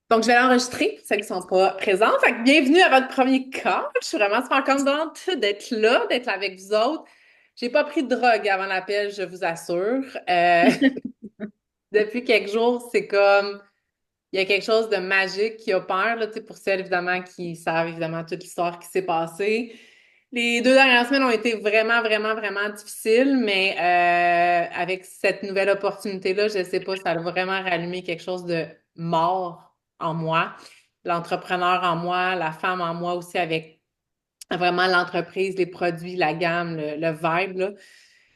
Donc, je vais l'enregistrer pour ceux qui ne sont pas présents. Fait que bienvenue à votre premier call. Je suis vraiment super contente d'être là avec vous autres. J'ai pas pris de drogue avant l'appel, je vous assure. Depuis quelques jours, c'est comme il y a quelque chose de magique qui opère, là, tu sais, pour celles évidemment qui savent évidemment toute l'histoire qui s'est passée. Les 2 dernières semaines ont été vraiment, vraiment, vraiment difficiles, mais avec cette nouvelle opportunité-là, je sais pas, ça a vraiment rallumé quelque chose de mort en moi, l'entrepreneur en moi, la femme en moi aussi, avec vraiment l'entreprise, les produits, la gamme, le vibe, là.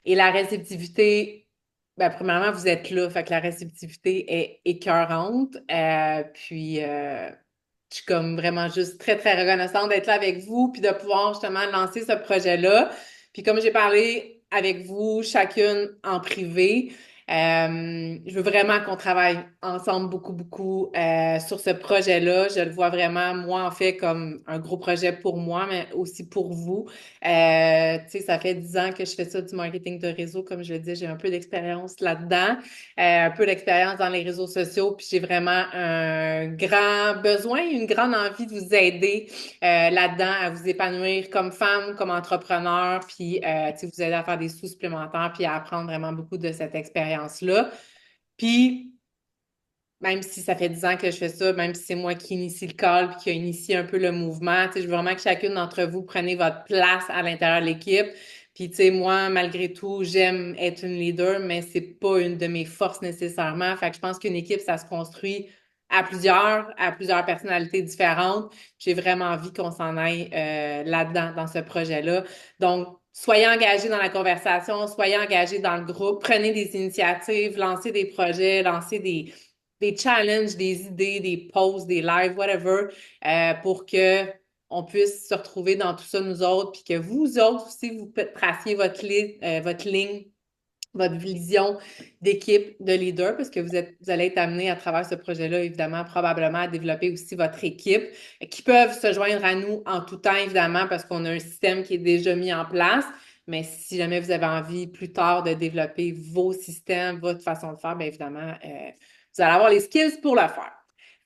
Et la réceptivité, ben, premièrement, vous êtes là, fait que la réceptivité est écœurante. Je suis comme vraiment juste très, très reconnaissante d'être là avec vous, puis de pouvoir justement lancer ce projet-là. Puis comme j'ai parlé avec vous, chacune en privé, je veux vraiment qu'on travaille ensemble beaucoup, beaucoup sur ce projet-là. Je le vois vraiment, moi, en fait, comme un gros projet pour moi, mais aussi pour vous. Tu sais, ça fait 10 ans que je fais ça du marketing de réseau. Comme je le dis, j'ai un peu d'expérience là-dedans, un peu d'expérience dans les réseaux sociaux, puis j'ai vraiment un grand besoin, une grande envie de vous aider là-dedans, à vous épanouir comme femme, comme entrepreneur, puis tu sais, vous aider à faire des sous supplémentaires, puis à apprendre vraiment beaucoup de cette expérience-là. Puis, même si ça fait 10 ans que je fais ça, même si c'est moi qui initie le call puis qui a initié un peu le mouvement, tu sais, je veux vraiment que chacune d'entre vous preniez votre place à l'intérieur de l'équipe. Puis, tu sais, moi, malgré tout, j'aime être une leader, mais c'est pas une de mes forces nécessairement. Fait que je pense qu'une équipe, ça se construit à plusieurs personnalités différentes. J'ai vraiment envie qu'on s'en aille là-dedans, dans ce projet-là. Donc, soyez engagés dans la conversation, soyez engagés dans le groupe, prenez des initiatives, lancez des projets, lancez des challenges, des idées, des posts, des lives, whatever, pour que on puisse se retrouver dans tout ça, nous autres, puis que vous autres aussi, vous traciez votre ligne, votre vision d'équipe, de leader, parce que vous allez être amené à travers ce projet-là, évidemment, probablement à développer aussi votre équipe, qui peuvent se joindre à nous en tout temps, évidemment, parce qu'on a un système qui est déjà mis en place. Mais si jamais vous avez envie plus tard de développer vos systèmes, votre façon de faire, bien évidemment, vous allez avoir les skills pour le faire.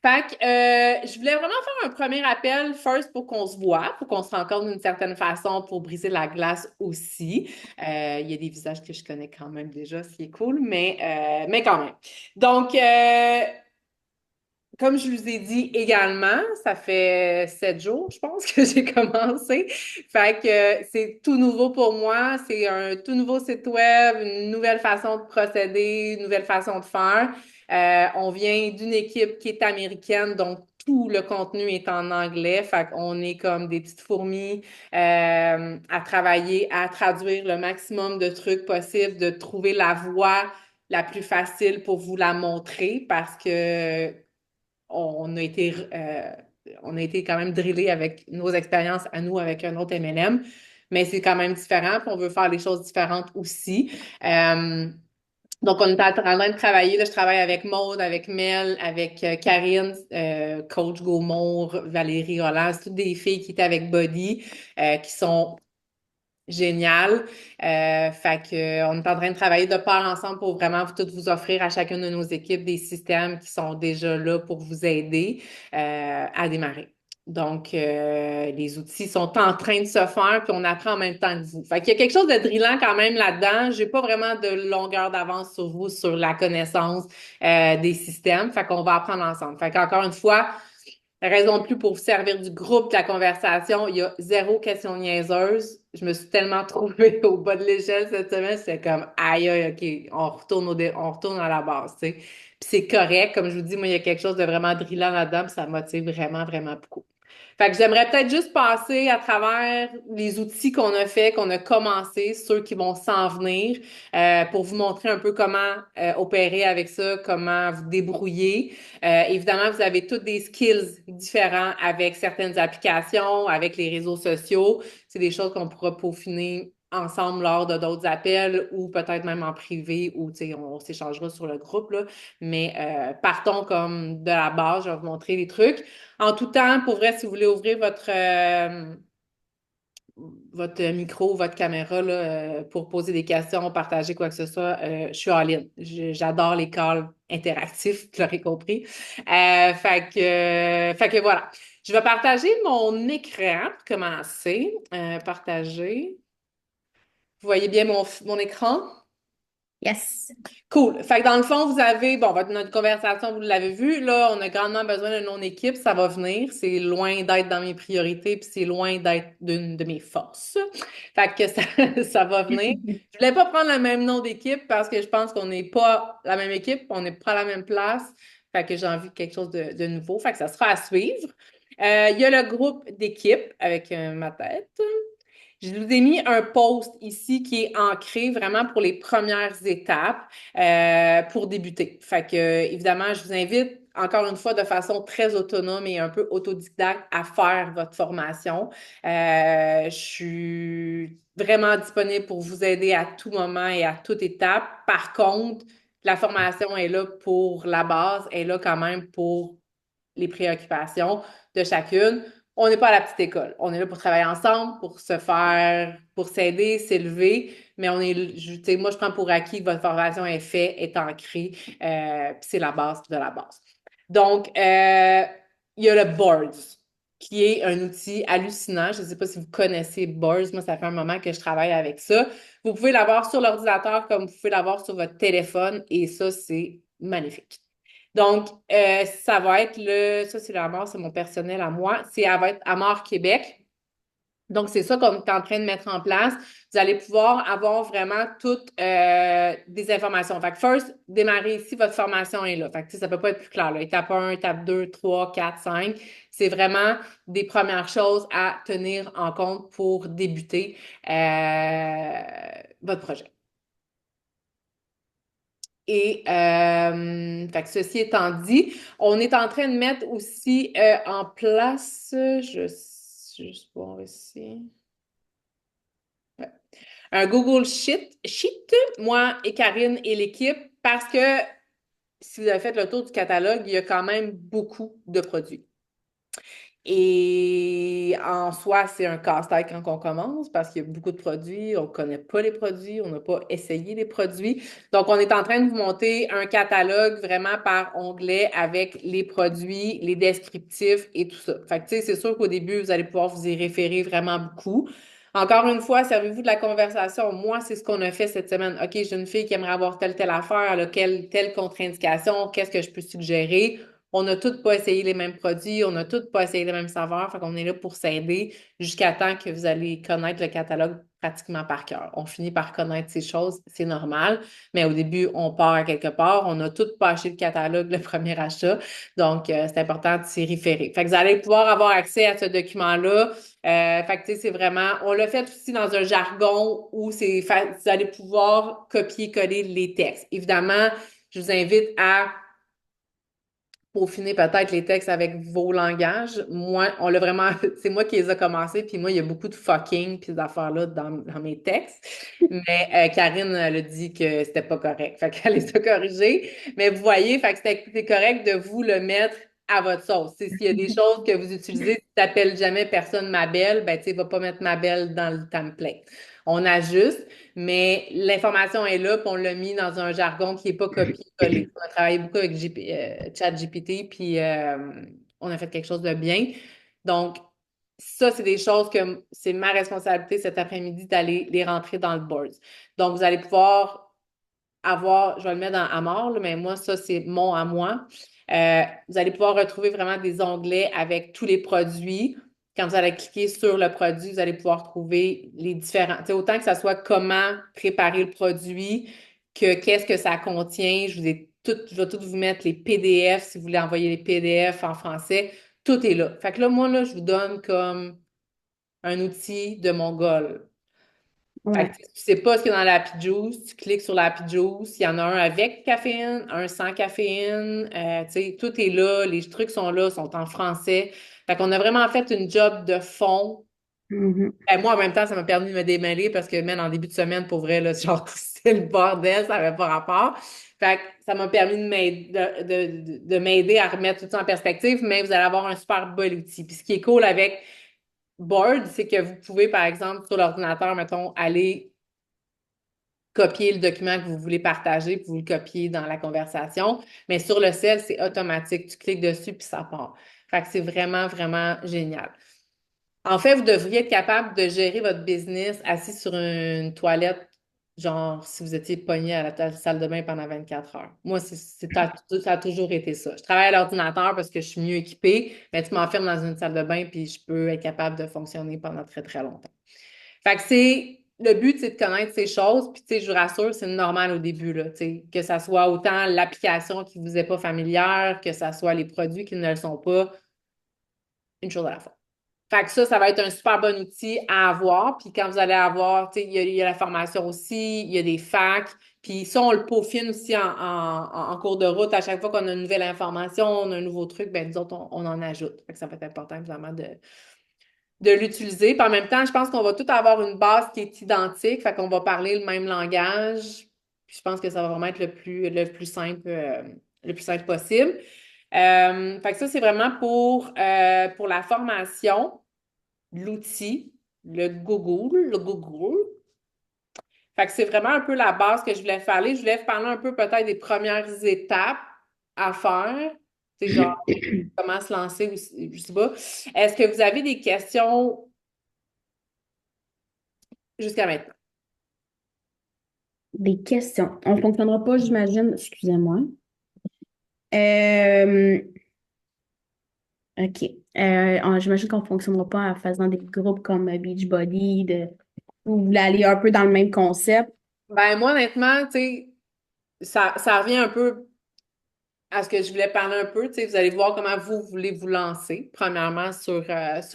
Fait que je voulais vraiment faire un premier appel, first, pour qu'on se voit, pour qu'on se rencontre d'une certaine façon, pour briser la glace aussi. Il y a des visages que je connais quand même déjà, ce qui est cool, mais quand même. Donc, comme je vous ai dit également, ça fait 7 jours, je pense, que j'ai commencé. Fait que c'est tout nouveau pour moi. C'est un tout nouveau site web, une nouvelle façon de procéder, une nouvelle façon de faire. On vient d'une équipe qui est américaine, donc tout le contenu est en anglais. Fait qu'on est comme des petites fourmis à travailler, à traduire le maximum de trucs possibles, de trouver la voie la plus facile pour vous la montrer parce que on a été, euh, on a été quand même drillé avec nos expériences à nous avec un autre MLM, mais c'est quand même différent, puis on veut faire les choses différentes aussi. Euh, donc, on est en train de travailler. Là, je travaille avec Maude, avec Mel, avec Karine, Coach Gaumont, Valérie Roland. C'est toutes des filles qui étaient avec Body, qui sont génial. Fait que, on est en train de travailler de pair ensemble pour vraiment toutes vous offrir à chacune de nos équipes des systèmes qui sont déjà là pour vous aider à démarrer. Donc, les outils sont en train de se faire, puis on apprend en même temps que vous. Fait qu'il y a quelque chose de drillant quand même là-dedans. J'ai pas vraiment de longueur d'avance sur vous, sur la connaissance des systèmes. Fait qu'on va apprendre ensemble. Fait qu'encore une fois, raison de plus pour vous servir du groupe, de la conversation. Il y a zéro question niaiseuse. Je me suis tellement trouvée au bas de l'échelle cette semaine. C'était comme, aïe, aïe, OK, on retourne à la base, tu sais. Puis c'est correct. Comme je vous dis, moi, il y a quelque chose de vraiment drillant là-dedans, puis ça me motive vraiment, vraiment beaucoup. Fait que j'aimerais peut-être juste passer à travers les outils qu'on a fait, qu'on a commencé, ceux qui vont s'en venir, pour vous montrer un peu comment opérer avec ça, comment vous débrouiller. Évidemment, vous avez toutes des skills différents avec certaines applications, avec les réseaux sociaux. C'est des choses qu'on pourra peaufiner ensemble lors de d'autres appels ou peut-être même en privé ou on s'échangera sur le groupe, là. Mais partons comme de la base, je vais vous montrer les trucs. En tout temps, pour vrai, si vous voulez ouvrir votre micro, votre caméra là, pour poser des questions, partager quoi que ce soit, je suis all-in. J'adore les calls interactifs, tu l'aurais compris. Fait que voilà. Je vais partager mon écran pour commencer. Partager. Vous voyez bien mon écran? Yes. Cool. Fait que dans le fond, vous avez, bon, notre conversation, vous l'avez vu, là, on a grandement besoin de non-équipe, ça va venir. C'est loin d'être dans mes priorités, puis c'est loin d'être d'une de mes forces. Fait que ça, ça va venir. Je voulais pas prendre le même nom d'équipe parce que je pense qu'on n'est pas la même équipe, on n'est pas à la même place. Fait que j'ai envie de quelque chose de nouveau. Fait que ça sera à suivre. Il y a le groupe d'équipe avec ma tête. Je vous ai mis un post ici qui est ancré vraiment pour les premières étapes pour débuter. Fait que, évidemment, je vous invite encore une fois de façon très autonome et un peu autodidacte à faire votre formation. Je suis vraiment disponible pour vous aider à tout moment et à toute étape. Par contre, la formation est là pour la base, elle est là quand même pour les préoccupations de chacune. On n'est pas à la petite école. On est là pour travailler ensemble, pour se faire, pour s'aider, s'élever. Mais on est, tu sais, moi, je prends pour acquis que votre formation est faite, est ancrée. Puis c'est la base de la base. Donc, il y a le Boards, qui est un outil hallucinant. Je ne sais pas si vous connaissez Boards. Moi, ça fait un moment que je travaille avec ça. Vous pouvez l'avoir sur l'ordinateur comme vous pouvez l'avoir sur votre téléphone. Et ça, c'est magnifique. Donc, ça va être ça c'est l'Amor, c'est mon personnel à moi, ça va être Amor Québec. Donc, c'est ça qu'on est en train de mettre en place. Vous allez pouvoir avoir vraiment toutes des informations. Fait que first, démarrez ici, votre formation est là. Fait que, tu sais, ça peut pas être plus clair, là. Étape 1, étape 2, 3, 4, 5. C'est vraiment des premières choses à tenir en compte pour débuter votre projet. Et fait que ceci étant dit, on est en train de mettre aussi en place, juste voir ici, ouais, un Google Sheet, moi et Karine et l'équipe, parce que si vous avez fait le tour du catalogue, il y a quand même beaucoup de produits. Et en soi, c'est un casse-tête quand on commence parce qu'il y a beaucoup de produits, on ne connaît pas les produits, on n'a pas essayé les produits. Donc, on est en train de vous monter un catalogue vraiment par onglet avec les produits, les descriptifs et tout ça. Fait que, tu sais, c'est sûr qu'au début, vous allez pouvoir vous y référer vraiment beaucoup. Encore une fois, servez-vous de la conversation. Moi, c'est ce qu'on a fait cette semaine. OK, j'ai une fille qui aimerait avoir telle affaire, elle a telle contre-indication, qu'est-ce que je peux suggérer? On n'a tous pas essayé les mêmes produits, on n'a tous pas essayé les mêmes saveurs, fait qu'on est là pour s'aider jusqu'à temps que vous allez connaître le catalogue pratiquement par cœur. On finit par connaître ces choses, c'est normal, mais au début, on part à quelque part, on a tous pas acheté le catalogue le premier achat, donc c'est important de s'y référer. Fait que vous allez pouvoir avoir accès à ce document-là. Fait que tu sais, c'est vraiment, on l'a fait aussi dans un jargon où vous allez pouvoir copier-coller les textes. Évidemment, je vous invite à peaufiner peut-être les textes avec vos langages. Moi, on l'a vraiment, c'est moi qui les a commencés, puis moi, il y a beaucoup de fucking puis des affaires-là dans mes textes. Mais Karine, elle a dit que c'était pas correct. Fait qu'elle les a corrigés. Mais vous voyez, fait que c'est correct de vous le mettre à votre sauce. S'il y a des choses que vous utilisez, si tu n'appelles jamais personne ma belle, ben tu sais, va pas mettre ma belle dans le template. On ajuste, mais l'information est là, puis on l'a mis dans un jargon qui n'est pas copié-collé. On a travaillé beaucoup avec ChatGPT, puis on a fait quelque chose de bien. Donc, ça, c'est des choses que c'est ma responsabilité cet après-midi d'aller les rentrer dans le board. Donc, vous allez pouvoir avoir, je vais le mettre dans à mort, là, mais moi, ça, c'est mon à moi. Vous allez pouvoir retrouver vraiment des onglets avec tous les produits. Quand vous allez cliquer sur le produit, vous allez pouvoir trouver les différents, tu sais, autant que ça soit comment préparer le produit, que qu'est-ce que ça contient. Je vais tout vous mettre les PDF si vous voulez envoyer les PDF en français. Tout est là. Fait que là, moi, là, je vous donne comme un outil de mon goal. Fait Ouais. que si tu sais pas ce qu'il y a dans l'Happy Juice, tu cliques sur l'Happy Juice. Il y en a un avec caféine, un sans caféine. Tu sais, tout est là. Les trucs sont là, sont en français. Fait qu'on a vraiment fait une job de fond. Mhm. Moi, en même temps, ça m'a permis de me démêler parce que, même en début de semaine, pour vrai, là, genre, c'était le bordel, ça n'avait pas rapport. Fait que ça m'a permis de m'aider à remettre tout ça en perspective, mais vous allez avoir un super bel outil. Puis ce qui est cool avec board, c'est que vous pouvez, par exemple, sur l'ordinateur, mettons, aller copier le document que vous voulez partager, puis vous le copiez dans la conversation. Mais sur le cell, c'est automatique. Tu cliques dessus, puis ça part. Fait que c'est vraiment, vraiment génial. En fait, vous devriez être capable de gérer votre business assis sur une toilette, genre si vous étiez pogné à la salle de bain pendant 24 heures. Moi, ça a toujours été ça. Je travaille à l'ordinateur parce que je suis mieux équipée, mais tu m'enfermes dans une salle de bain, puis je peux être capable de fonctionner pendant très, très longtemps. Fait que le but, c'est de connaître ces choses, puis tu sais, je vous rassure, c'est normal au début, là, tu sais, que ça soit autant l'application qui vous est pas familière, que ça soit les produits qui ne le sont pas, une chose à la fois. Fait que ça va être un super bon outil à avoir. Puis quand vous allez avoir, tu sais, il y a la formation aussi, il y a des facs. Puis ça, on le peaufine aussi en cours de route. À chaque fois qu'on a une nouvelle information, on a un nouveau truc, ben nous autres, on en ajoute. Fait que ça va être important, évidemment, de l'utiliser. Puis en même temps, je pense qu'on va tout avoir une base qui est identique. Fait qu'on va parler le même langage. Puis je pense que ça va vraiment être le plus simple possible. Fait que ça, c'est vraiment pour la formation, l'outil, le Google. Fait que c'est vraiment un peu la base que je voulais faire. Je voulais parler un peu peut-être des premières étapes à faire. C'est genre comment se lancer, ou, je sais pas. Est-ce que vous avez des questions jusqu'à maintenant? Des questions. On ne fonctionnera pas, j'imagine. Excusez-moi. Euh, OK. J'imagine qu'on ne fonctionnera pas en faisant des groupes comme Beachbody, où vous voulez aller un peu dans le même concept. Ben moi, honnêtement, tu sais, ça revient un peu à ce que je voulais parler un peu. Tu sais, vous allez voir comment vous voulez vous lancer, premièrement, sur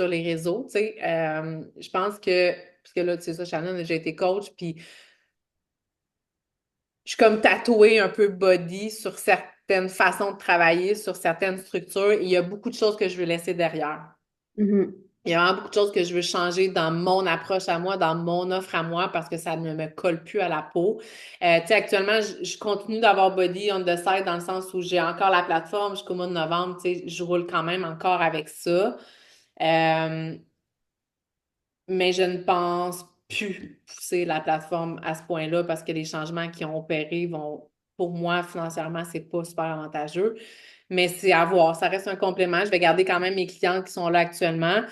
les réseaux. Tu sais, je pense que, parce que là, tu sais ça, Shannon, j'ai été coach, puis je suis comme tatouée un peu body sur certaines façons de travailler, sur certaines structures. Et il y a beaucoup de choses que je veux laisser derrière. Mhm. Il y a vraiment beaucoup de choses que je veux changer dans mon approche à moi, dans mon offre à moi, parce que ça ne me colle plus à la peau. Tu sais, actuellement, je continue d'avoir body on the side dans le sens où j'ai encore la plateforme jusqu'au mois de novembre. Tu sais, je roule quand même encore avec ça. Euh, mais je ne pense plus pousser la plateforme à ce point-là parce que les changements qui ont opéré vont, pour moi, financièrement, c'est pas super avantageux. Mais c'est à voir. Ça reste un complément. Je vais garder quand même mes clientes qui sont là actuellement.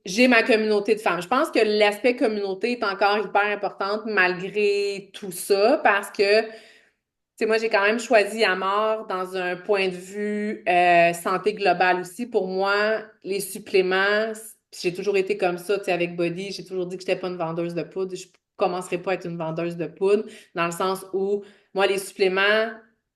J'ai ma communauté de femmes. Je pense que l'aspect communauté est encore hyper important malgré tout ça parce que moi, j'ai quand même choisi à mort dans un point de vue santé globale aussi. Pour moi, les suppléments, j'ai toujours été comme ça, avec Body. J'ai toujours dit que je n'étais pas une vendeuse de poudre. Je ne commencerai pas à être une vendeuse de poudre, dans le sens où, moi, les suppléments,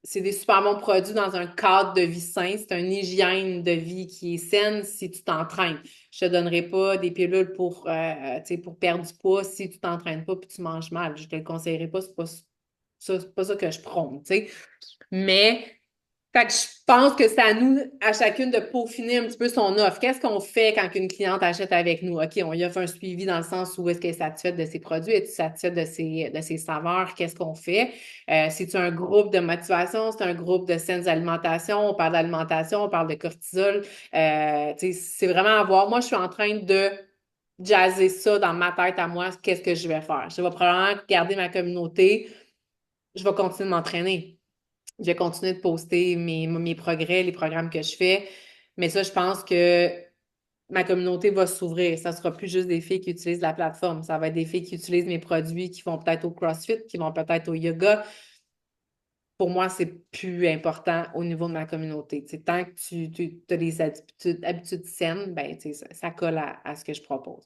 c'est des super bons produits dans un cadre de vie sain. C'est une hygiène de vie qui est saine si tu t'entraînes. Je ne te donnerai pas des pilules pour perdre du poids si tu t'entraînes pas puis tu manges mal. Je ne te le conseillerais pas, c'est pas ça que je prône, tu sais. Mais, fait que je pense que c'est à nous, à chacune, de peaufiner un petit peu son offre. Qu'est-ce qu'on fait quand une cliente achète avec nous? OK, on y offre un suivi dans le sens où est-ce qu'elle est satisfaite de ses produits, est-ce satisfaite de ses saveurs? Qu'est-ce qu'on fait? C'est un groupe de motivation, c'est un groupe de saines alimentation, on parle d'alimentation, on parle de cortisol. Tu sais, c'est vraiment à voir. Moi, je suis en train de jazzer ça dans ma tête à moi, qu'est-ce que je vais faire? Je vais probablement garder ma communauté, je vais continuer de m'entraîner. Je vais continuer de poster mes progrès, les programmes que je fais. Mais ça, je pense que ma communauté va s'ouvrir. Ça ne sera plus juste des filles qui utilisent la plateforme. Ça va être des filles qui utilisent mes produits, qui vont peut-être au CrossFit, qui vont peut-être au yoga. Pour moi, c'est plus important au niveau de ma communauté. Tant que tu as des habitudes saines, ben, ça colle à ce que je propose.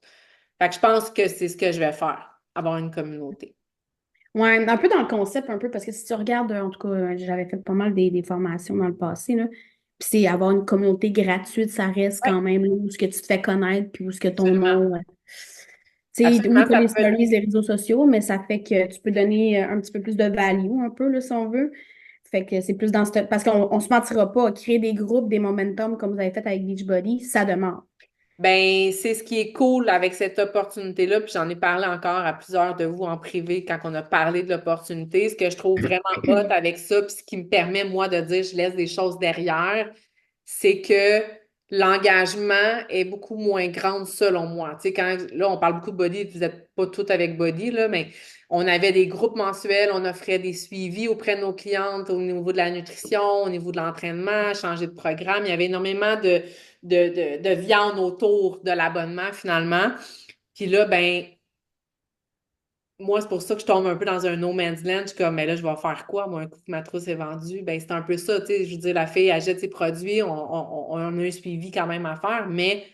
Fait que je pense que c'est ce que je vais faire, avoir une communauté. Ouais, un peu dans le concept, un peu, parce que si tu regardes, en tout cas, j'avais fait pas mal des formations dans le passé, là, puis c'est avoir une communauté gratuite, ça reste Oui, quand même là, où ce que tu te fais connaître, puis où ce que ton absolument. nom. Tu sais, oui, Absolument, tu as ça les peut être. stories des réseaux sociaux, mais ça fait que tu peux donner un petit peu plus de value, un peu, là, si on veut. Fait que c'est plus dans ce. Parce qu'on se mentira pas, créer des groupes, des momentum, comme vous avez fait avec Beachbody, ça demande. Ben, c'est ce qui est cool avec cette opportunité-là, puis j'en ai parlé encore à plusieurs de vous en privé quand on a parlé de l'opportunité. Ce que je trouve vraiment hot avec ça, puis ce qui me permet, moi, de dire je laisse des choses derrière, c'est que l'engagement est beaucoup moins grand selon moi. Tu sais, quand là, on parle beaucoup de body, vous n'êtes pas toutes avec body, là, mais on avait des groupes mensuels, on offrait des suivis auprès de nos clientes au niveau de la nutrition, au niveau de l'entraînement, changer de programme. Il y avait énormément de viande autour de l'abonnement finalement. Puis là, ben, moi, c'est pour ça que je tombe un peu dans un no man's land. Je suis comme, mais là, je vais faire quoi? Moi, un coup que ma trousse est vendue, ben, c'est un peu ça, tu sais. Je veux dire, la fille, elle jette ses produits, on a un suivi quand même à faire, mais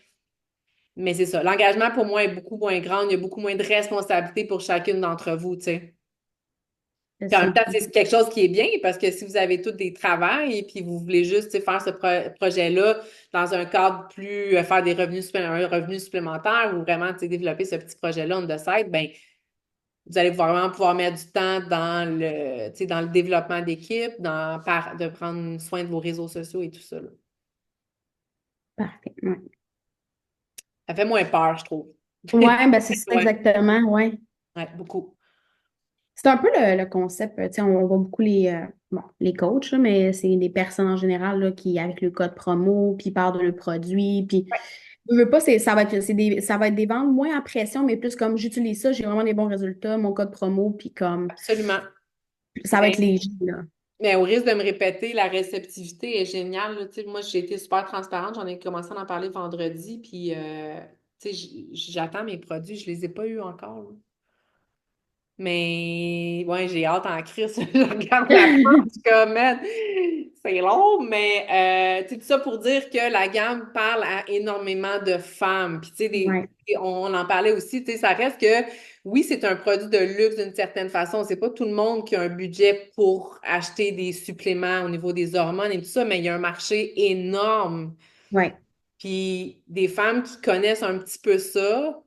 c'est ça. L'engagement, pour moi, est beaucoup moins grand. Il y a beaucoup moins de responsabilités pour chacune d'entre vous, tu sais. C'est Puis en ça. même temps, c'est quelque chose qui est bien parce que si vous avez tous des travails et puis vous voulez juste, tu sais, faire ce projet-là dans un cadre plus, faire des revenus, un revenu supplémentaire ou vraiment, tu sais, développer ce petit projet-là on the side, ben, vous allez vraiment pouvoir mettre du temps tu sais, dans le développement d'équipe, de prendre soin de vos réseaux sociaux et tout ça, là. Parfait. Ouais, Ça fait moins peur, je trouve. ouais ben c'est ça Ouais, exactement, ouais. ouais, beaucoup. C'est un peu le concept, tu sais, on voit beaucoup bon, les coachs, là, mais c'est des personnes en général là, qui, avec le code promo, puis ils parlent de le produit, puis je veux pas, ça va être des ventes moins en pression, mais plus comme j'utilise ça, j'ai vraiment des bons résultats, mon code promo, puis comme Absolument. ça va Mais, être léger, là. mais au risque de me répéter, la réceptivité est géniale, là. Tu sais, moi, j'ai été super transparente. J'en ai commencé à en parler vendredi. Puis, tu sais, j'attends mes produits. Je les ai pas eus encore, là. Mais ouais, j'ai hâte en crise. Je regarde la porte, je suis comme, man, c'est long, mais tu sais, tout ça pour dire que la gamme parle à énormément de femmes. Puis tu sais, Ouais, on en parlait aussi, tu sais, ça reste que oui, c'est un produit de luxe d'une certaine façon. C'est pas tout le monde qui a un budget pour acheter des suppléments au niveau des hormones et tout ça, mais il y a un marché énorme. ouais, Puis des femmes qui connaissent un petit peu ça,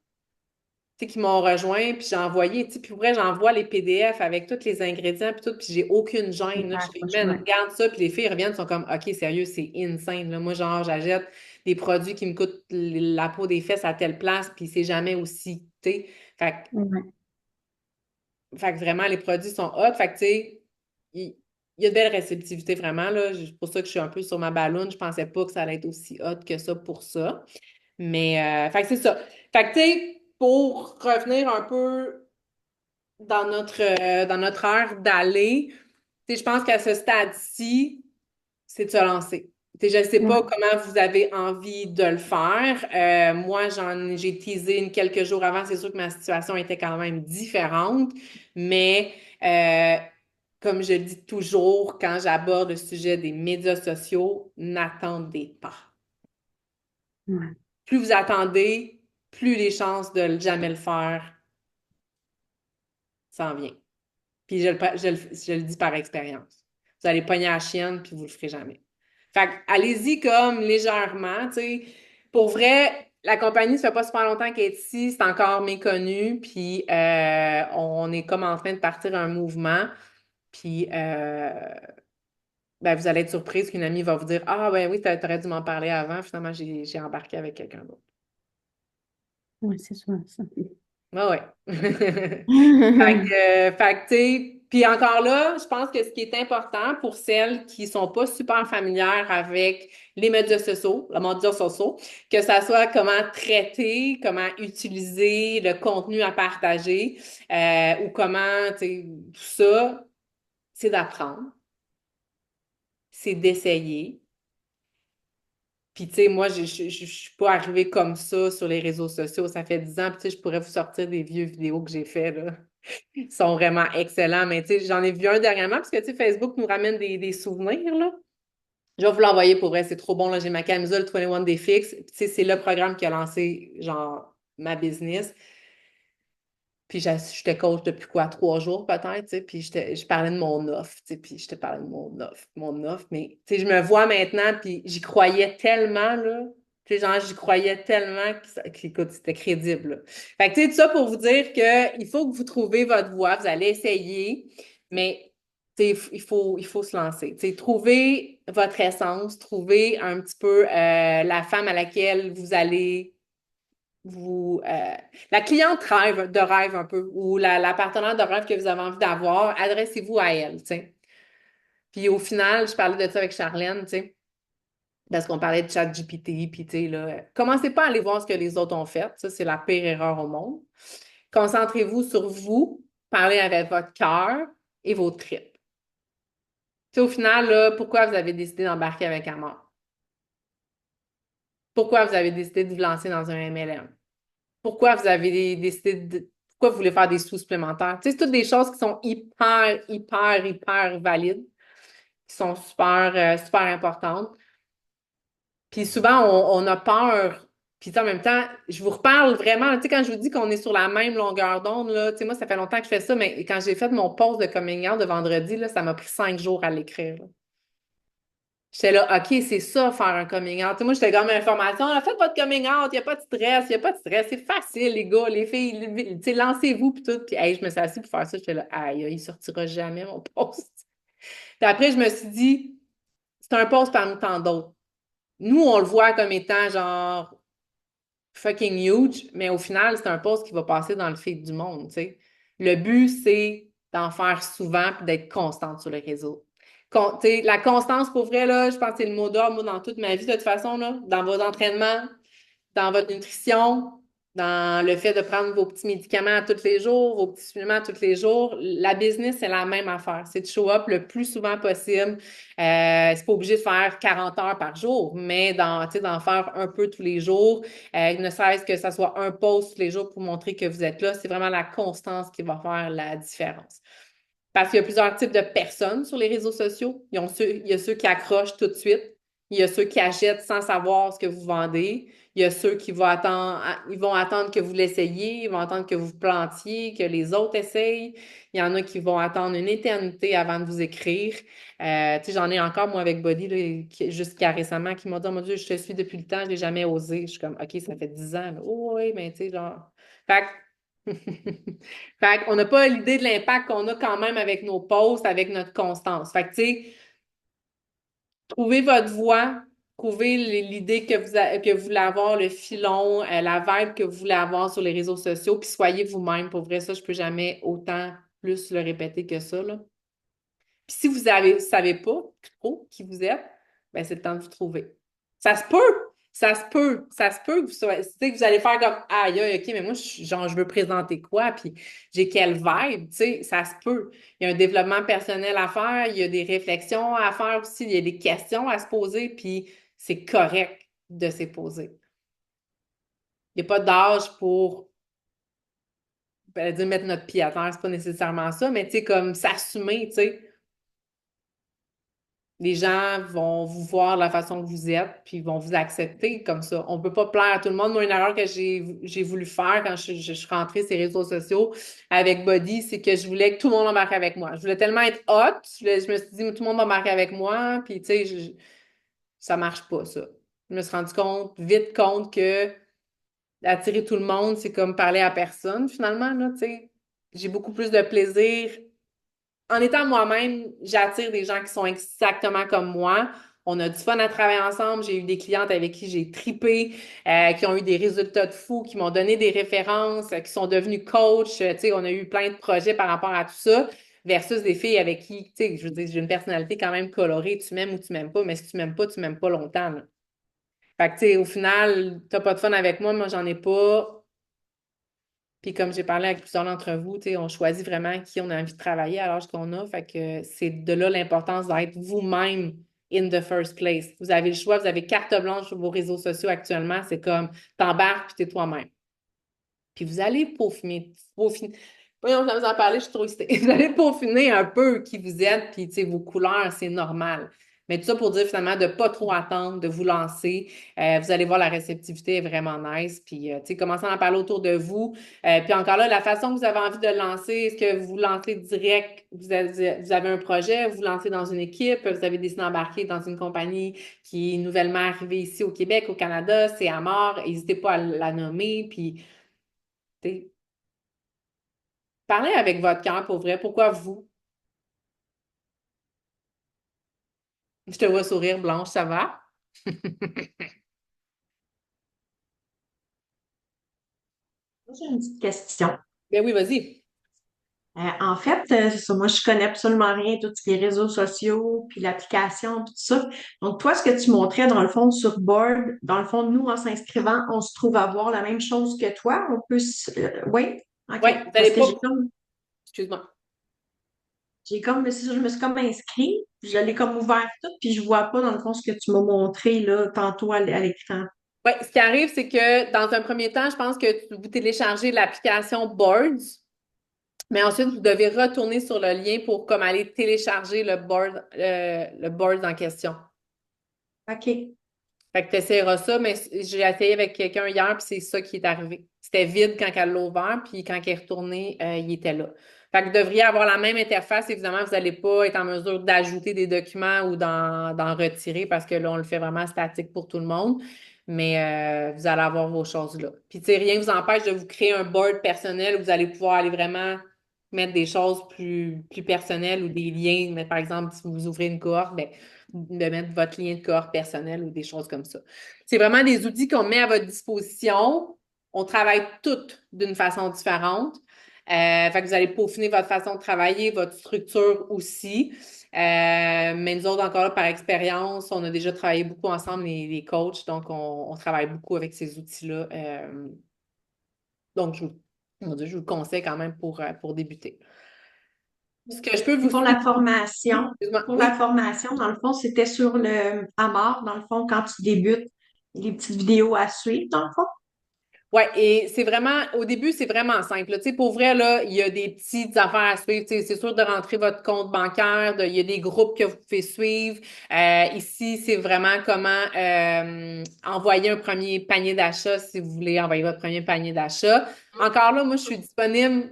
tu sais, qui m'ont rejoint, puis j'ai envoyé, tu sais, puis pour vrai, j'envoie les PDF avec tous les ingrédients, puis tout, puis j'ai aucune gêne, là. Je fais, man, ouais, regarde ça, puis les filles reviennent, sont comme, OK, sérieux, c'est insane, là. Moi, genre, j'achète des produits qui me coûtent la peau des fesses à telle place, puis c'est jamais aussi, tu sais. ouais, Fait que vraiment, les produits sont hot. Fait que, tu sais, il y a de belles réceptivités, vraiment, là. C'est pour ça que je suis un peu sur ma balloune. Je pensais pas que ça allait être aussi hot que ça pour ça. Mais, fait que c'est ça. Fait que, tu sais, pour revenir un peu dans notre heure d'aller, tu sais, je pense qu'à ce stade-ci, c'est de se lancer. Tu sais, je ne sais pas ouais, comment vous avez envie de le faire. Moi, j'ai teasé quelques jours avant. C'est sûr que ma situation était quand même différente, mais comme je dis toujours quand j'aborde le sujet des médias sociaux, n'attendez pas. ouais, Plus vous attendez, plus les chances de jamais le faire s'en vient. Puis je le dis par expérience. Vous allez pogner à la chienne, puis vous le ferez jamais. Fait que, allez-y comme légèrement, tu sais. Pour vrai, la compagnie, ça fait pas super longtemps qu'elle est ici, c'est encore méconnu, puis on est comme en train de partir un mouvement, puis ben, vous allez être surprise qu'une amie va vous dire, ah ben oui, t'aurais dû m'en parler avant, finalement j'ai embarqué avec quelqu'un d'autre. ouais, c'est ça, ça. Ah ouais. Fait que, tu sais, puis encore là, je pense que ce qui est important pour celles qui sont pas super familières avec les médias sociaux, que ça soit comment traiter, comment utiliser le contenu à partager, ou comment, tu sais, tout ça, c'est d'apprendre, c'est d'essayer. Puis, tu sais, moi, je suis pas arrivée comme ça sur les réseaux sociaux. Ça fait 10 ans, puis tu sais, je pourrais vous sortir des vieux vidéos que j'ai fait, là. Ils sont vraiment excellents. Mais tu sais, j'en ai vu un dernièrement parce que tu sais, Facebook nous ramène des souvenirs, là. Je vais vous l'envoyer pour vrai, c'est trop bon. Là, j'ai ma camisole 21 Day Fix. Puis, tu sais, c'est le programme qui a lancé, genre, ma business. Puis j'étais coach depuis quoi, 3 jours peut-être, tu sais, puis je parlais de mon offre, tu sais, puis je te parlais de mon offre, mais tu sais, je me vois maintenant, puis j'y croyais tellement, là, tu sais, genre, j'y croyais tellement qu'écoute, c'était crédible, là. Fait que, tu sais, tout ça pour vous dire que il faut que vous trouviez votre voie, vous allez essayer, mais, tu sais, il faut se lancer, tu sais, trouver votre essence, trouver un petit peu la femme à laquelle vous allez vous la cliente rêve un peu ou la partenaire de rêve que vous avez envie d'avoir, adressez-vous à elle, tu sais. Puis au final, je parlais de ça avec Charlène, tu sais. Parce qu'on parlait de ChatGPT, puis tu sais, là, commencez pas à aller voir ce que les autres ont fait. Ça, c'est la pire erreur au monde. Concentrez-vous sur vous, parlez avec votre cœur et vos tripes. Tu sais, au final, là, pourquoi vous avez décidé d'embarquer avec Amor? Pourquoi vous avez décidé de vous lancer dans un MLM? Pourquoi vous avez décidé de... Pourquoi vous voulez faire des sous supplémentaires? Tu sais, c'est toutes des choses qui sont hyper, hyper, hyper valides, qui sont super, super importantes. Puis souvent, on a peur. Puis tu sais, en même temps, je vous reparle vraiment, tu sais, quand je vous dis qu'on est sur la même longueur d'onde, là, tu sais, moi, ça fait longtemps que je fais ça, mais quand j'ai fait mon post de coming out de vendredi, là, ça m'a pris 5 jours à l'écrire, là. J'étais là, OK, c'est ça, faire un coming out. Tu sais, moi, j'étais comme information, là, faites votre coming out, il n'y a pas de stress, il n'y a pas de stress, c'est facile, les gars, les filles, tu sais, lancez-vous, puis tout. Puis, hey, je me suis assise pour faire ça, j'étais là, aïe, il sortira jamais, mon post. Puis après, je me suis dit, c'est un post parmi tant d'autres. Nous, on le voit comme étant genre fucking huge, mais au final, c'est un post qui va passer dans le feed du monde, tu sais. Le but, c'est d'en faire souvent puis d'être constante sur le réseau. Tu sais, la constance, pour vrai, là, je pense que c'est le mot d'ordre, moi, dans toute ma vie, de toute façon, là, dans vos entraînements, dans votre nutrition, dans le fait de prendre vos petits médicaments tous les jours, vos petits suppléments tous les jours. La business, c'est la même affaire. C'est de show up le plus souvent possible. C'est pas obligé de faire 40 heures par jour, mais d'en faire un peu tous les jours. Ne serait-ce que ça soit un post tous les jours pour montrer que vous êtes là. C'est vraiment la constance qui va faire la différence. Parce qu'il y a plusieurs types de personnes sur les réseaux sociaux. Il y a ceux qui accrochent tout de suite. Il y a ceux qui achètent sans savoir ce que vous vendez. Il y a ceux qui vont attendre, ils vont attendre que vous l'essayiez, ils vont attendre que vous plantiez, que les autres essayent. Il y en a qui vont attendre une éternité avant de vous écrire. Tu sais, j'en ai encore, moi, avec Body, là, jusqu'à récemment, qui m'a dit, oh mon Dieu, je te suis depuis le temps, je l'ai jamais osé. Je suis comme, OK, ça fait 10 ans. Là. Oh, oui, mais tu sais, genre. Fait que fait qu'on n'a pas l'idée de l'impact qu'on a quand même avec nos posts, avec notre constance. Fait que, tu sais, trouvez votre voix, trouvez l'idée que vous voulez avoir, le filon, la vibe que vous voulez avoir sur les réseaux sociaux, puis soyez vous-même. Pour vrai, ça, je peux jamais autant plus le répéter que ça, là. Puis si vous savez pas trop qui vous êtes, ben c'est le temps de vous trouver. Ça se peut, ça se peut que tu sais, que vous allez faire comme aïe, aïe, OK, mais moi, genre, je veux présenter quoi, puis j'ai quelle vibe, tu sais, ça se peut. Il y a un développement personnel à faire, il y a des réflexions à faire aussi, il y a des questions à se poser, puis c'est correct de se poser. Il n'y a pas d'âge pour, ben, dire mettre notre pied à terre, c'est pas nécessairement ça, mais tu sais, comme s'assumer, tu sais. Les gens vont vous voir de la façon que vous êtes, puis vont vous accepter comme ça. On ne peut pas plaire à tout le monde. Moi, une erreur que j'ai voulu faire quand je suis rentrée sur les réseaux sociaux avec Body, c'est que je voulais que tout le monde embarque avec moi. Je voulais tellement être hot, je me suis dit, tout le monde va embarquer avec moi, puis tu sais, ça marche pas, ça. Je me suis rendu vite compte que attirer tout le monde, c'est comme parler à personne, finalement, là, tu sais. J'ai beaucoup plus de plaisir en étant moi-même, j'attire des gens qui sont exactement comme moi. On a du fun à travailler ensemble. J'ai eu des clientes avec qui j'ai tripé, qui ont eu des résultats de fou, qui m'ont donné des références, qui sont devenues coach. Tu sais, on a eu plein de projets par rapport à tout ça, versus des filles avec qui, tu sais, je veux dire, j'ai une personnalité quand même colorée. Tu m'aimes ou tu m'aimes pas, mais si tu m'aimes pas longtemps, là. Fait que, tu sais, au final, t'as pas de fun avec moi, moi, j'en ai pas. Puis comme j'ai parlé avec plusieurs d'entre vous, tu sais, on choisit vraiment qui on a envie de travailler à l'âge qu'on a. Fait que c'est de là l'importance d'être vous-même in the first place. Vous avez le choix, vous avez carte blanche sur vos réseaux sociaux actuellement. C'est comme t'embarques puis t'es toi-même. Puis vous allez peaufiner. Voyons, je vais vous en parler, je suis trop excitée. Vous allez peaufiner un peu qui vous êtes, puis tu sais, vos couleurs, c'est normal. Mais tout ça pour dire finalement de ne pas trop attendre, de vous lancer. Vous allez voir, la réceptivité est vraiment nice. Puis, tu sais, commencez à en parler autour de vous. Puis encore là, la façon que vous avez envie de le lancer, est-ce que vous lancez direct, vous avez un projet, vous lancez dans une équipe, vous avez décidé d'embarquer dans une compagnie qui est nouvellement arrivée ici au Québec, au Canada, c'est à mort. N'hésitez pas à la nommer. Puis, tu sais, parlez avec votre cœur pour vrai. Pourquoi vous? Je te vois sourire, Blanche, ça va? Moi, j'ai une petite question. Ben oui, vas-y. En fait, c'est ça, moi, je connais absolument rien, tous les réseaux sociaux, puis l'application, puis tout ça. Donc, toi, ce que tu montrais, dans le fond, sur Board, dans le fond, nous, en s'inscrivant, on se trouve à voir la même chose que toi. On peut oui, Oui, OK. vous Parce n'allez que pas. Excuse-moi. c'est ça, je me suis comme inscrit, je l'ai comme ouvert tout, puis je vois pas, dans le fond, ce que tu m'as montré, là, tantôt à l'écran. Oui, ce qui arrive, c'est que dans un premier temps, je pense que vous téléchargez l'application Boards, mais ensuite, vous devez retourner sur le lien pour comme aller télécharger le board en question. OK. Fait que tu essaieras ça, mais j'ai essayé avec quelqu'un hier, puis c'est ça qui est arrivé. C'était vide quand elle l'a ouvert, puis quand elle est retournée, il était là. Fait que vous devriez avoir la même interface. Évidemment, vous n'allez pas être en mesure d'ajouter des documents ou d'en retirer parce que là, on le fait vraiment statique pour tout le monde. Mais vous allez avoir vos choses là. Puis, tu sais, rien ne vous empêche de vous créer un board personnel où vous allez pouvoir aller vraiment mettre des choses plus personnelles ou des liens. Mais par exemple, si vous ouvrez une cohorte, ben, de mettre votre lien de cohorte personnel ou des choses comme ça. C'est vraiment des outils qu'on met à votre disposition. On travaille toutes d'une façon différente. Fait que vous allez peaufiner votre façon de travailler, votre structure aussi. Mais nous autres, encore là, par expérience, on a déjà travaillé beaucoup ensemble, les coachs, donc on travaille beaucoup avec ces outils-là. Donc, mon Dieu, je vous le conseille quand même pour débuter. Ce que je peux Et vous suggérer, excuse-moi, pour la oui. formation, dans le fond, c'était sur le Amor, dans le fond, quand tu débutes, les petites vidéos à suivre, dans le fond. Ouais, et c'est vraiment, au début, c'est vraiment simple. Tu sais, pour vrai, là, il y a des petites affaires à suivre. Tu sais, c'est sûr de rentrer votre compte bancaire, il y a des groupes que vous pouvez suivre. Ici, c'est vraiment comment envoyer un premier panier d'achat si vous voulez envoyer votre premier panier d'achat. Encore là, moi, je suis disponible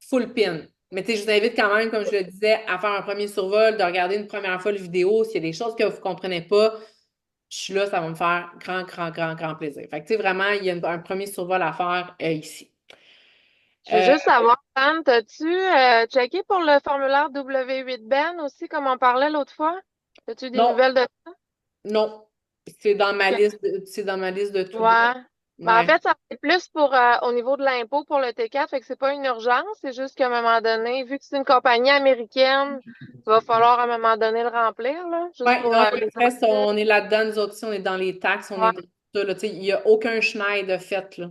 full pin. Mais tu sais, je vous invite quand même, comme je le disais, à faire un premier survol, de regarder une première fois le vidéo. S'il y a des choses que vous ne comprenez pas, je suis là, ça va me faire grand, grand, grand, grand plaisir. Fait que, tu sais, vraiment, il y a un premier survol à faire ici. Je veux Euh, juste savoir, Anne, t'as-tu checké pour le formulaire W8 Ben aussi, comme on parlait l'autre fois? As-tu des non, nouvelles de ça? non. C'est dans ma liste de to-do. Ouais. Ben, en Ouais. fait, ça c'est plus pour au niveau de l'impôt pour le T4, fait que c'est pas une urgence, c'est juste qu'à un moment donné, vu que c'est une compagnie américaine, il va falloir à un moment donné le remplir, là, juste Ouais, pour non, les reste, impôts. on est là-dedans, nous autres, ici, on est dans les taxes, on est Ouais, dans tout ça, là, tu sais, il n'y a aucun Schneider de fait, là.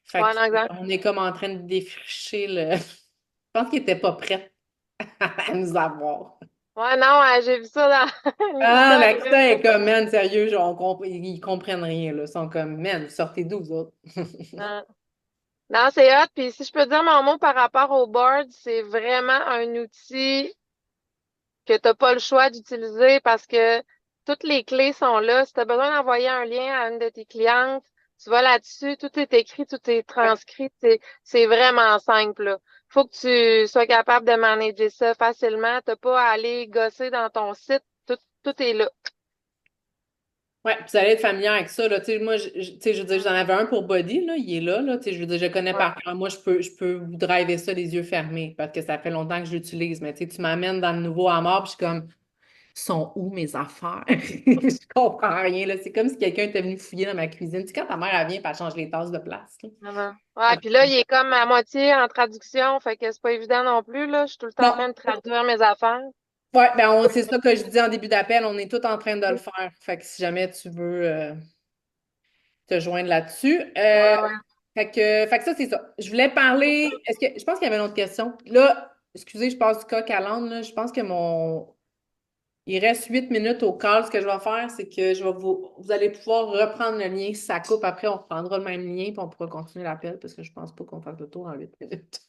Fait ouais, non, exact. qu'on est comme en train de défricher le. Je pense qu'il n'était pas prêt à nous avoir. Ouais, non, j'ai vu ça dans Ah, Nita. l'Aquita est comme, man, sérieux, genre, ils comprennent rien, là. Ils sont comme, man, sortez d'où, vous autres? Non, c'est hot. Puis si je peux dire mon mot par rapport au board, c'est vraiment un outil que tu n'as pas le choix d'utiliser parce que toutes les clés sont là. Si tu as besoin d'envoyer un lien à une de tes clientes, tu vas là-dessus, tout est écrit, tout est transcrit. C'est vraiment simple, là. Faut que tu sois capable de manager ça facilement. T'as pas à aller gosser dans ton site. Tout est là. Ouais, puis vous allez être familier avec ça, là. Tu sais, moi, tu sais, je veux dire, j'en avais un pour Body, là. Il est là, là. Tu sais, je veux dire, je connais Ouais. par cœur. Moi, je peux vous driver ça les yeux fermés parce que ça fait longtemps que je l'utilise. Mais tu sais, tu m'amènes dans le nouveau à mort, puis je suis comme, sont où mes affaires? Je comprends rien, là. C'est comme si quelqu'un était venu fouiller dans ma cuisine. Tu sais, quand ta mère, elle vient, puis elle change les tasses de place, là. Vraiment. Ouais, puis là, il est comme à moitié en traduction, fait que c'est pas évident non plus, là. Je suis tout le temps en Non. train de traduire mes affaires. Ouais, ben, c'est ça que je dis en début d'appel. On est tous en train de le faire. Fait que si jamais tu veux te joindre là-dessus. Ouais, ouais. Fait que ça, c'est ça. Je voulais parler. Je pense qu'il y avait une autre question. Là, excusez, je passe du coq à l'âne, là. Je pense que il reste 8 minutes au call. Ce que je vais faire, c'est que vous allez pouvoir reprendre le lien si ça coupe. Après, on reprendra le même lien puis on pourra continuer l'appel parce que je pense pas qu'on fasse le tour en 8 minutes.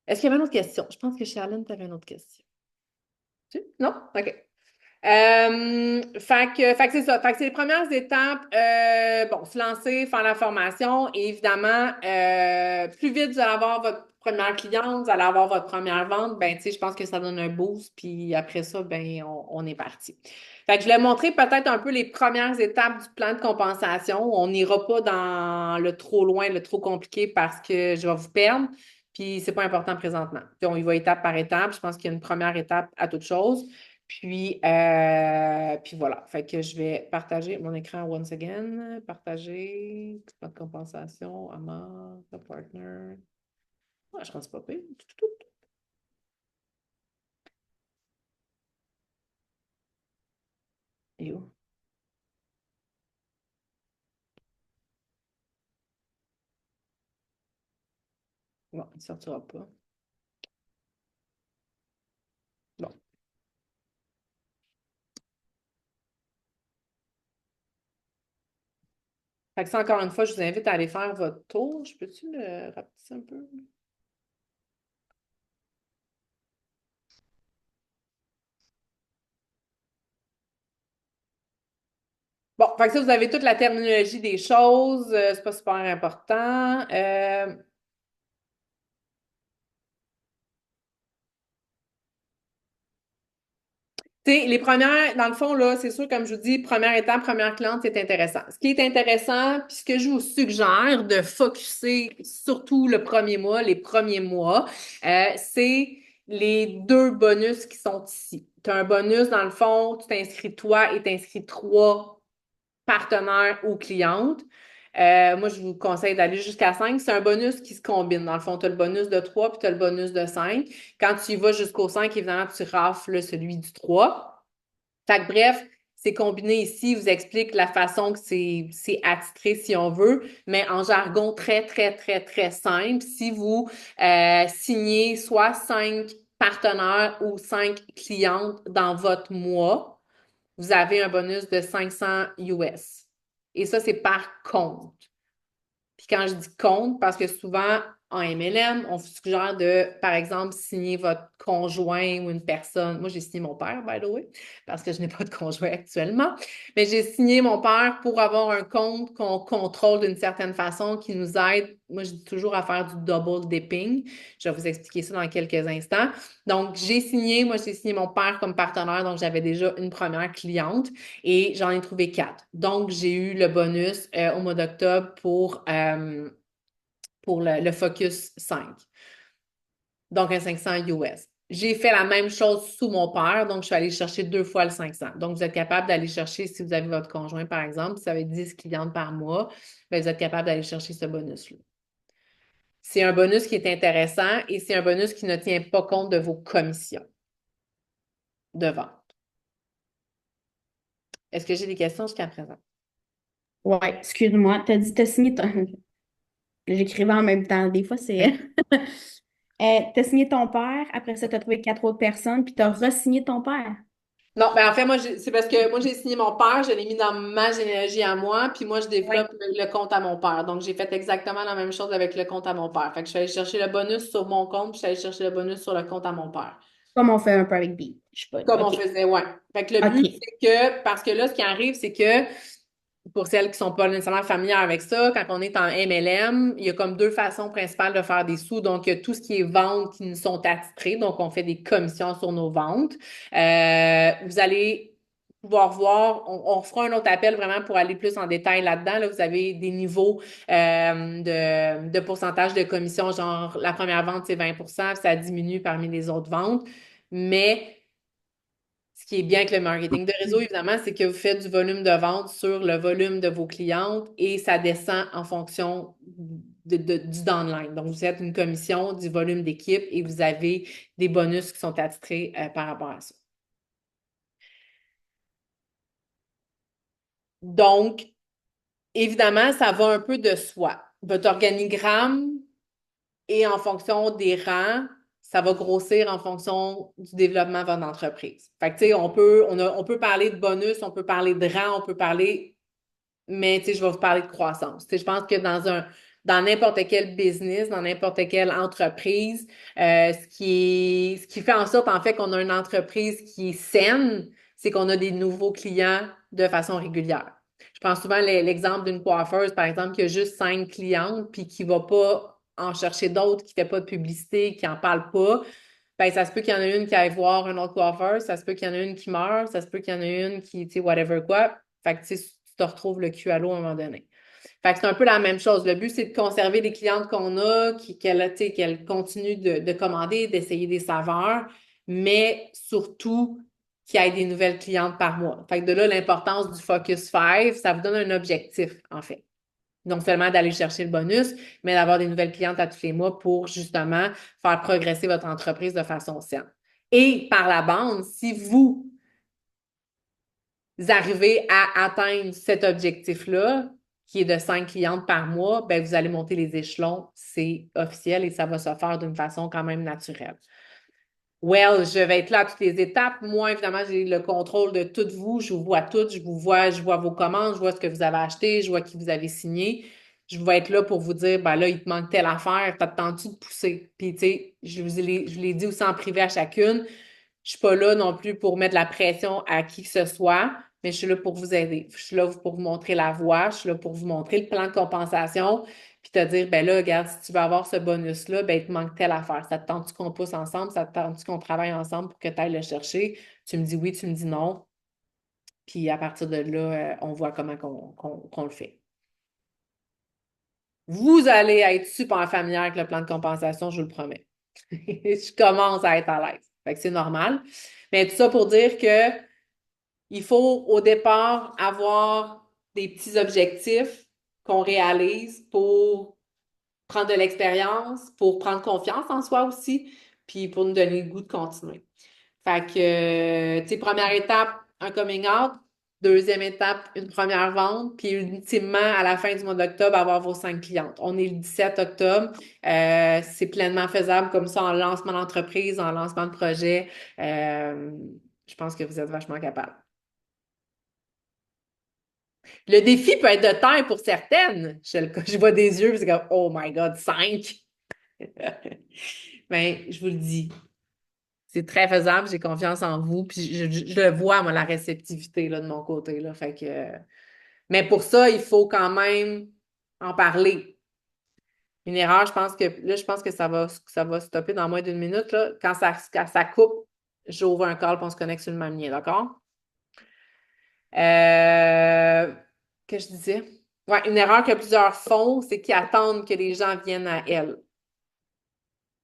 Est-ce qu'il y avait une autre question? Je pense que Charlène, tu avais une autre question. Non? OK. Fait que c'est ça. Fait que c'est les premières étapes. Bon, se lancer, faire la formation. Et évidemment, plus vite vous allez avoir votre première cliente, vous allez avoir votre première vente, ben, tu sais, je pense que ça donne un boost. Puis après ça, ben, on est parti. Fait que je vais montrer peut-être un peu les premières étapes du plan de compensation. On n'ira pas dans le trop loin, le trop compliqué parce que je vais vous perdre. Puis c'est pas important présentement. Puis on y va étape par étape. Je pense qu'il y a une première étape à toute chose. Puis voilà. Fait que je vais partager mon écran once again. Partager, pas de compensation, Amar, the partner. Ouais, je pense pas pire. Et où? Bon, il sortira pas. Bon. Fait que ça, encore une fois, je vous invite à aller faire votre tour. Je peux-tu le rapetisser un peu? Bon, fait que ça, vous avez toute la terminologie des choses. C'est pas super important. Les premières, dans le fond, là, c'est sûr, comme je vous dis, première étape, première cliente, c'est intéressant. Ce qui est intéressant, puis ce que je vous suggère de focusser surtout le premier mois, les premiers mois, c'est les deux bonus qui sont ici. Tu as un bonus, dans le fond, tu t'inscris toi et t'inscris trois partenaires ou clientes. Moi, je vous conseille d'aller jusqu'à 5. C'est un bonus qui se combine. Dans le fond, tu as le bonus de 3 puis tu as le bonus de 5. Quand tu y vas jusqu'au 5, évidemment, tu rafles celui du 3. Fait que bref, c'est combiné ici. Il vous explique la façon que c'est attitré, si on veut, mais en jargon très, très, très, très simple. Si vous signez soit 5 partenaires ou 5 clientes dans votre mois, vous avez un bonus de 500 US. Et ça, c'est par compte. Puis quand je dis compte, parce que souvent, en MLM, on vous suggère de, par exemple, signer votre conjoint ou une personne. Moi, j'ai signé mon père, by the way, parce que je n'ai pas de conjoint actuellement. Mais j'ai signé mon père pour avoir un compte qu'on contrôle d'une certaine façon, qui nous aide. Moi, je dis toujours à faire du double dipping. Je vais vous expliquer ça dans quelques instants. Donc, j'ai signé mon père comme partenaire, donc j'avais déjà une première cliente et j'en ai trouvé 4. Donc, j'ai eu le bonus au mois d'octobre pour le Focus 5. Donc, un 500 US. J'ai fait la même chose sous mon père, donc je suis allée chercher 2 fois le 500. Donc, vous êtes capable d'aller chercher, si vous avez votre conjoint, par exemple, si vous avez 10 clientes par mois, bien, vous êtes capable d'aller chercher ce bonus-là. C'est un bonus qui est intéressant et c'est un bonus qui ne tient pas compte de vos commissions de vente. Est-ce que j'ai des questions jusqu'à présent? Ouais, excuse-moi, t'as dit, t'as signé ton... J'écrivais en même temps. Des fois, c'est... Oui. T'as signé ton père, après ça, t'as trouvé 4 autres personnes, puis t'as re-signé ton père. Non, ben en fait, moi, c'est parce que moi, j'ai signé mon père, je l'ai mis dans ma généalogie à moi, puis moi, je Oui. développe le compte à mon père. Donc, j'ai fait exactement la même chose avec le compte à mon père. Fait que je suis allée chercher le bonus sur mon compte, puis je suis allée chercher le bonus sur le compte à mon père. Comme on fait un peu avec B. Je sais pas. Comme on OK. faisait, ouais. Fait que le but, OK. c'est que, parce que là, ce qui arrive, c'est que pour celles qui sont pas nécessairement familières avec ça, quand on est en MLM, il y a comme deux façons principales de faire des sous. Donc, il y a tout ce qui est ventes qui nous sont attitrées. Donc, on fait des commissions sur nos ventes. Vous allez pouvoir voir, on fera un autre appel vraiment pour aller plus en détail là-dedans. Là, vous avez des niveaux de pourcentage de commission, genre la première vente, c'est 20%, puis ça diminue parmi les autres ventes. Mais ce qui est bien avec le marketing de réseau, évidemment, c'est que vous faites du volume de vente sur le volume de vos clientes et ça descend en fonction du downline. Donc, vous faites une commission du volume d'équipe et vous avez des bonus qui sont attitrés par rapport à ça. Donc, évidemment, ça va un peu de soi. Votre organigramme et en fonction des rangs, ça va grossir en fonction du développement de votre entreprise. Fait que, tu sais, on peut parler de bonus, on peut parler de rang, on peut parler, mais, tu sais, je vais vous parler de croissance. Tu sais, je pense que dans n'importe quel business, dans n'importe quelle entreprise, ce qui fait en sorte, en fait, qu'on a une entreprise qui est saine, c'est qu'on a des nouveaux clients de façon régulière. Je prends souvent l'exemple d'une coiffeuse, par exemple, qui a juste 5 clientes, puis qui ne va pas en chercher d'autres, qui ne fait pas de publicité, qui n'en parle pas. Ben, ça se peut qu'il y en ait une qui aille voir un autre coiffeur, ça se peut qu'il y en ait une qui meurt, ça se peut qu'il y en ait une qui, tu sais, whatever quoi. Fait que, tu sais, tu te retrouves le cul à l'eau à un moment donné. Fait que c'est un peu la même chose. Le but, c'est de conserver les clientes qu'on a, tu sais, qu'elles continuent de commander, d'essayer des saveurs, mais surtout qu'il y ait des nouvelles clientes par mois. Fait que de là, l'importance du Focus 5, ça vous donne un objectif, en fait. non seulement d'aller chercher le bonus, mais d'avoir des nouvelles clientes à tous les mois pour justement faire progresser votre entreprise de façon saine. Et par la bande, si vous arrivez à atteindre cet objectif-là, qui est de 5 clientes par mois, ben vous allez monter les échelons, c'est officiel et ça va se faire d'une façon quand même naturelle. Well, je vais être là à toutes les étapes. Moi, évidemment, j'ai le contrôle de toutes vous. Je vous vois toutes, je vois vos commandes, je vois ce que vous avez acheté, je vois qui vous avez signé. Je vais être là pour vous dire, ben là, il te manque telle affaire, t'attends-tu de pousser? Puis, tu sais, je vous l'ai dit aussi en privé à chacune. Je suis pas là non plus pour mettre de la pression à qui que ce soit, mais je suis là pour vous aider. Je suis là pour vous montrer la voie, je suis là pour vous montrer le plan de compensation, puis te dire, ben là, regarde, si tu veux avoir ce bonus-là, ben il te manque telle affaire. Ça te tente-tu qu'on pousse ensemble? Ça te tente-tu qu'on travaille ensemble pour que tu ailles le chercher? Tu me dis oui, tu me dis non. Puis à partir de là, on voit comment qu'on le fait. Vous allez être super familier avec le plan de compensation, je vous le promets. Je commence à être à l'aise. Fait que c'est normal. Mais tout ça pour dire que il faut au départ avoir des petits objectifs qu'on réalise pour prendre de l'expérience, pour prendre confiance en soi aussi, puis pour nous donner le goût de continuer. Fait que, tu sais, première étape, un coming out. Deuxième étape, une première vente. Puis ultimement, à la fin du mois d'octobre, avoir vos 5 clientes. On est le 17 octobre. C'est pleinement faisable comme ça en lancement d'entreprise, en lancement de projet. Je pense que vous êtes vachement capable. Le défi peut être de taille pour certaines. Je vois des yeux, c'est comme, oh my God, 5! Mais je vous le dis, c'est très faisable, j'ai confiance en vous, puis je le vois, moi, la réceptivité là, de mon côté. Là, fait que, mais pour ça, il faut quand même en parler. Une erreur, je pense que ça va stopper dans moins d'une minute. Là. Quand ça coupe, j'ouvre un call et on se connecte sur le même lien, d'accord? Que je disais? Ouais, une erreur que plusieurs font, c'est qu'ils attendent que les gens viennent à elles.